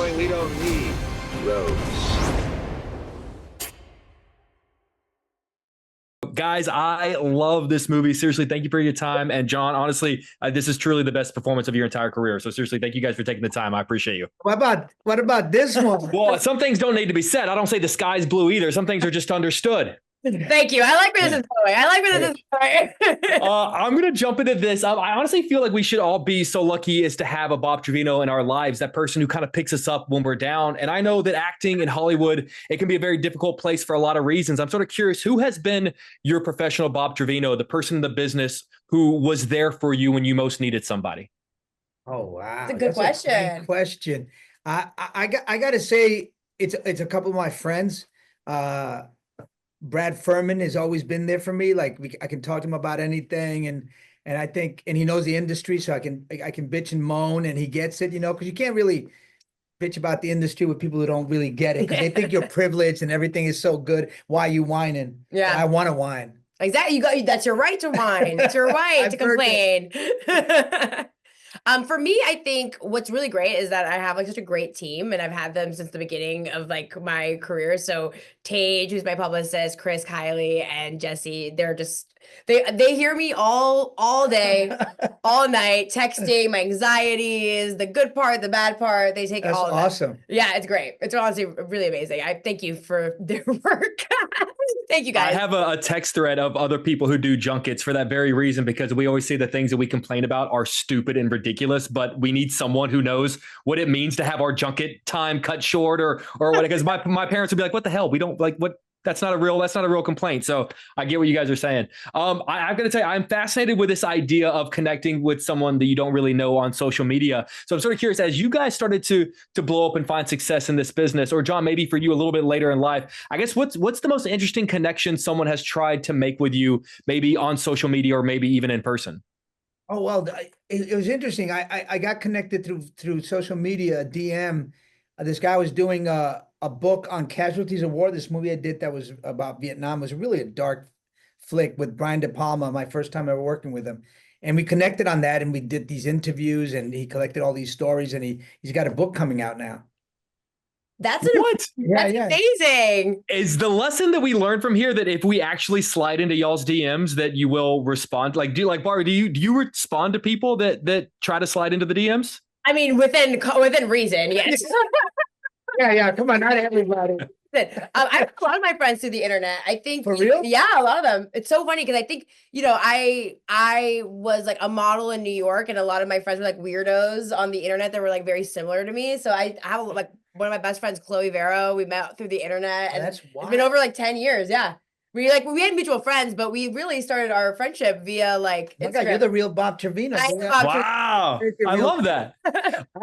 going, we don't need roads. Guys, I love this movie. Seriously, thank you for your time. And John, honestly, this is truly the best performance of your entire career. So seriously, thank you guys for taking the time. I appreciate you. What about this one? Well, some things don't need to be said. I don't say the sky's blue either. Some things are just understood. Thank you. I like where this is going. I'm going to jump into this. I honestly feel like we should all be so lucky as to have a Bob Trevino in our lives, that person who kind of picks us up when we're down. And I know that acting in Hollywood, it can be a very difficult place for a lot of reasons. I'm sort of curious, who has been your professional Bob Trevino, the person in the business who was there for you when you most needed somebody? Oh, wow. That's a good question. A great question. I got to say, it's a couple of my friends. Brad Furman has always been there for me. Like I can talk to him about anything, and I think, and he knows the industry, so I can bitch and moan, and he gets it, because you can't really bitch about the industry with people who don't really get it, because they think you're privileged and everything is so good. Why are you whining? Yeah, I want to whine. Exactly. That's your right to whine. It's your right to complain. For me, I think what's really great is that I have like such a great team, and I've had them since the beginning of like my career. So Tage, who's my publicist, Chris, Kylie, and Jesse, they're just they hear me all day, all night, texting my anxieties, the good part, the bad part. They take all of that. Awesome. Yeah, it's great. It's honestly really amazing. I thank you for their work. Thank you, guys. I have a text thread of other people who do junkets for that very reason, because we always say the things that we complain about are stupid and ridiculous, but we need someone who knows what it means to have our junket time cut short or what, because my parents would be like, what the hell? We don't like what. That's not a real complaint. So I get what you guys are saying. I'm going to tell you, I'm fascinated with this idea of connecting with someone that you don't really know on social media. So I'm sort of curious, as you guys started to blow up and find success in this business, or John, maybe for you a little bit later in life, I guess what's the most interesting connection someone has tried to make with you, maybe on social media or maybe even in person? Oh, well, it was interesting. I got connected through social media, DM. This guy was doing a book on casualties of war. This movie I did that was about Vietnam was really a dark flick with Brian De Palma, my first time ever working with him. And we connected on that, and we did these interviews, and he collected all these stories, and he's got a book coming out now. That's amazing. Is the lesson that we learned from here that if we actually slide into y'all's DMs, that you will respond? Like, Barbie, do you respond to people that try to slide into the DMs? I mean, within reason, yes. Yeah. Come on, not everybody. I have a lot of my friends through the internet. I think for real. Yeah, a lot of them. It's so funny because I think I was like a model in New York, and a lot of my friends were like weirdos on the internet that were like very similar to me. So I have like one of my best friends, Chloe Vero. We met through the internet, and that's wild. It's been over like 10 years. Yeah. We had mutual friends, but we really started our friendship via like Instagram. God, you're the real Bob Trevino. Wow. I love that.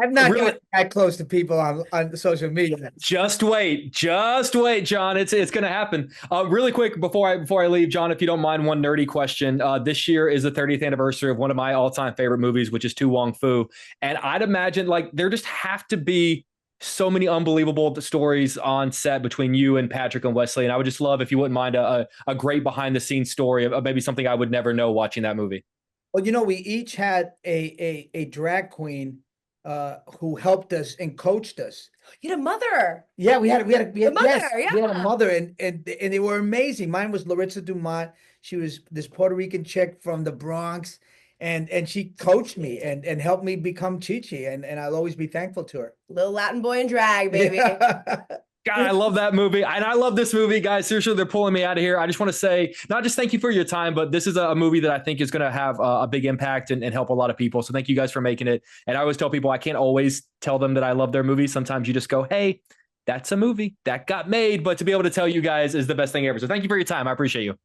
I'm not really that close to people on social media. Just wait, John. It's going to happen. Really quick before I leave, John, if you don't mind, one nerdy question. This year is the 30th anniversary of one of my all-time favorite movies, which is Tu Wong Fu. And I'd imagine like there just have to be so many unbelievable stories on set between you and Patrick and Wesley. And I would just love if you wouldn't mind a great behind the scenes story of maybe something I would never know watching that movie. Well, we each had a drag queen who helped us and coached us. You had a mother. Yeah, we had a mother. Yes, yeah. We had a mother, and they were amazing. Mine was Larissa Dumont. She was this Puerto Rican chick from the Bronx. And she coached me and helped me become Chi-Chi, and I'll always be thankful to her. Little Latin boy in drag, baby. God, I love that movie. And I love this movie, guys. Seriously, they're pulling me out of here. I just want to say, not just thank you for your time, but this is a movie that I think is going to have a big impact and help a lot of people. So thank you guys for making it. And I always tell people, I can't always tell them that I love their movie. Sometimes you just go, hey, that's a movie that got made. But to be able to tell you guys is the best thing ever. So thank you for your time. I appreciate you.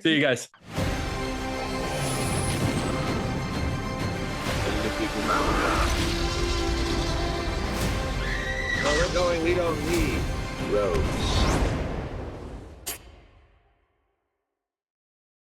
See you guys. Where we're going, we don't need roads.